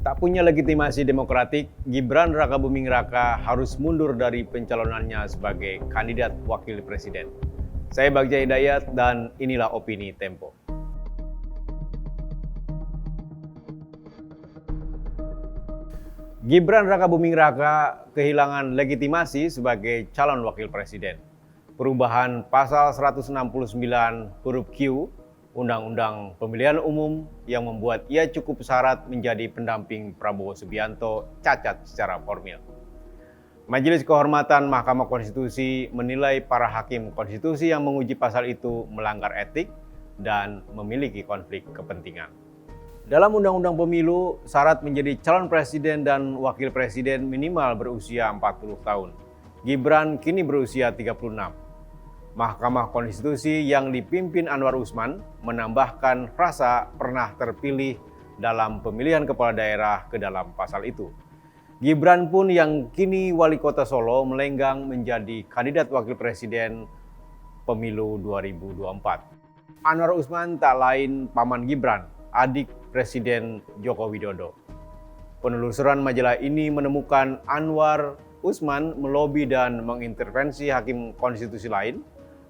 Tak punya legitimasi demokratik, Gibran Rakabuming Raka harus mundur dari pencalonannya sebagai kandidat wakil presiden. Saya Bagja Hidayat dan inilah opini Tempo. Gibran Rakabuming Raka kehilangan legitimasi sebagai calon wakil presiden. Perubahan pasal 169 huruf Q Undang-Undang Pemilihan Umum yang membuat ia cukup syarat menjadi pendamping Prabowo Subianto cacat secara formil. Majelis Kehormatan Mahkamah Konstitusi menilai para hakim konstitusi yang menguji pasal itu melanggar etik dan memiliki konflik kepentingan. Dalam Undang-Undang Pemilu, syarat menjadi calon presiden dan wakil presiden minimal berusia 40 tahun. Gibran kini berusia 36. Mahkamah Konstitusi yang dipimpin Anwar Usman menambahkan frasa pernah terpilih dalam pemilihan kepala daerah ke dalam pasal itu. Gibran pun yang kini wali kota Solo melenggang menjadi kandidat wakil presiden pemilu 2024. Anwar Usman tak lain paman Gibran, adik Presiden Joko Widodo. Penelusuran majalah ini menemukan Anwar Usman melobi dan mengintervensi hakim konstitusi lain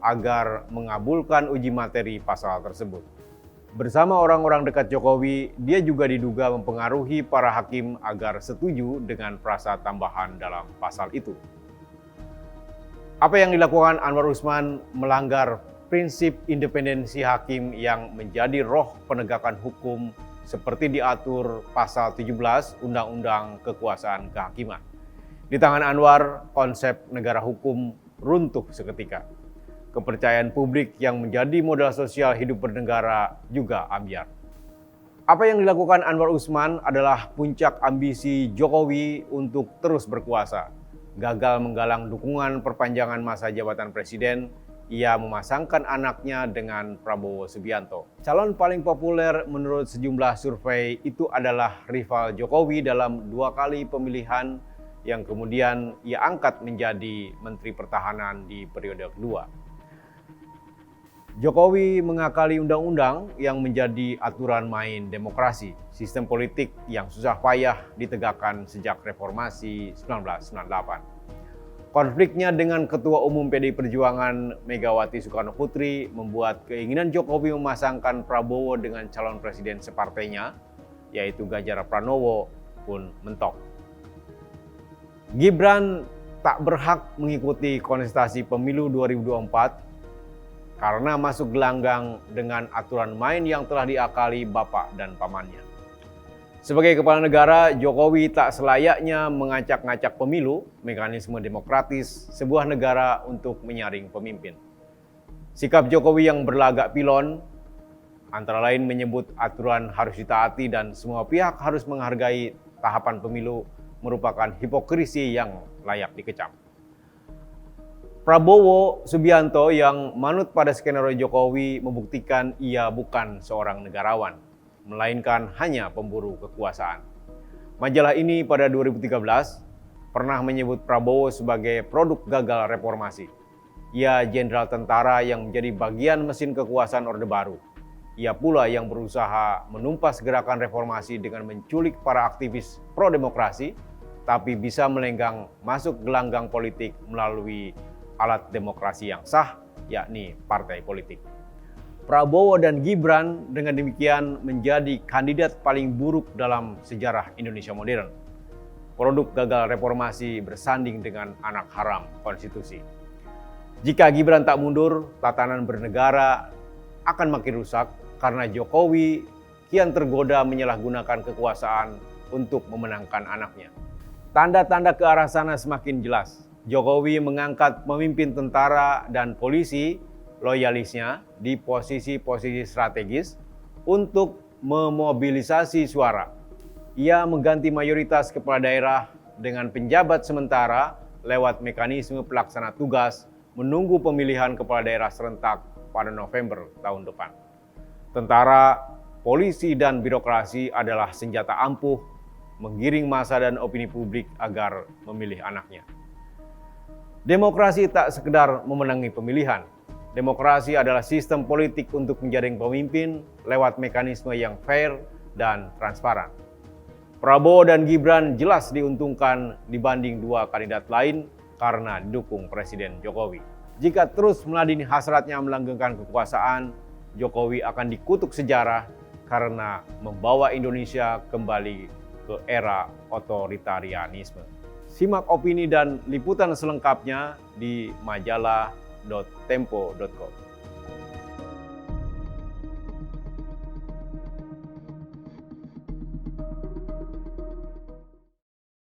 agar mengabulkan uji materi pasal tersebut. Bersama orang-orang dekat Jokowi, dia juga diduga mempengaruhi para hakim agar setuju dengan frasa tambahan dalam pasal itu. Apa yang dilakukan Anwar Usman melanggar prinsip independensi hakim yang menjadi roh penegakan hukum seperti diatur pasal 17 Undang-Undang Kekuasaan Kehakiman. Di tangan Anwar, konsep negara hukum runtuh seketika. Kepercayaan publik yang menjadi modal sosial hidup bernegara juga ambyar. Apa yang dilakukan Anwar Usman adalah puncak ambisi Jokowi untuk terus berkuasa. Gagal menggalang dukungan perpanjangan masa jabatan presiden, ia memasangkan anaknya dengan Prabowo Subianto. Calon paling populer menurut sejumlah survei itu adalah rival Jokowi dalam 2 kali pemilihan yang kemudian ia angkat menjadi Menteri Pertahanan di periode kedua. Jokowi mengakali undang-undang yang menjadi aturan main demokrasi, sistem politik yang susah payah ditegakkan sejak reformasi 1998. Konfliknya dengan Ketua Umum PDI Perjuangan Megawati Soekarno Putri membuat keinginan Jokowi memasangkan Prabowo dengan calon presiden separtainya, yaitu Ganjar Pranowo, pun mentok. Gibran tak berhak mengikuti kontestasi pemilu 2024 karena masuk gelanggang dengan aturan main yang telah diakali bapak dan pamannya. Sebagai kepala negara, Jokowi tak selayaknya mengacak-ngacak pemilu, mekanisme demokratis sebuah negara untuk menyaring pemimpin. Sikap Jokowi yang berlagak pilon, antara lain menyebut aturan harus ditaati dan semua pihak harus menghargai tahapan pemilu, merupakan hipokrisi yang layak dikecam. Prabowo Subianto yang manut pada skenario Jokowi membuktikan ia bukan seorang negarawan, melainkan hanya pemburu kekuasaan. Majalah ini pada 2013 pernah menyebut Prabowo sebagai produk gagal reformasi. Ia jenderal tentara yang menjadi bagian mesin kekuasaan Orde Baru. Ia pula yang berusaha menumpas gerakan reformasi dengan menculik para aktivis pro-demokrasi, tapi bisa melenggang masuk gelanggang politik melalui alat demokrasi yang sah, yakni partai politik. Prabowo dan Gibran dengan demikian menjadi kandidat paling buruk dalam sejarah Indonesia modern. Produk gagal reformasi bersanding dengan anak haram konstitusi. Jika Gibran tak mundur, tatanan bernegara akan makin rusak karena Jokowi kian tergoda menyalahgunakan kekuasaan untuk memenangkan anaknya. Tanda-tanda ke arah sana semakin jelas. Jokowi mengangkat pemimpin tentara dan polisi loyalisnya di posisi-posisi strategis untuk memobilisasi suara. Ia mengganti mayoritas kepala daerah dengan penjabat sementara lewat mekanisme pelaksana tugas menunggu pemilihan kepala daerah serentak pada November tahun depan. Tentara, polisi, dan birokrasi adalah senjata ampuh menggiring massa dan opini publik agar memilih anaknya. Demokrasi tak sekedar memenangi pemilihan. Demokrasi adalah sistem politik untuk menjaring pemimpin lewat mekanisme yang fair dan transparan. Prabowo dan Gibran jelas diuntungkan dibanding dua kandidat lain karena didukung Presiden Jokowi. Jika terus meladeni hasratnya melanggengkan kekuasaan, Jokowi akan dikutuk sejarah karena membawa Indonesia kembali ke era otoritarianisme. Simak opini dan liputan selengkapnya di majalah.tempo.com.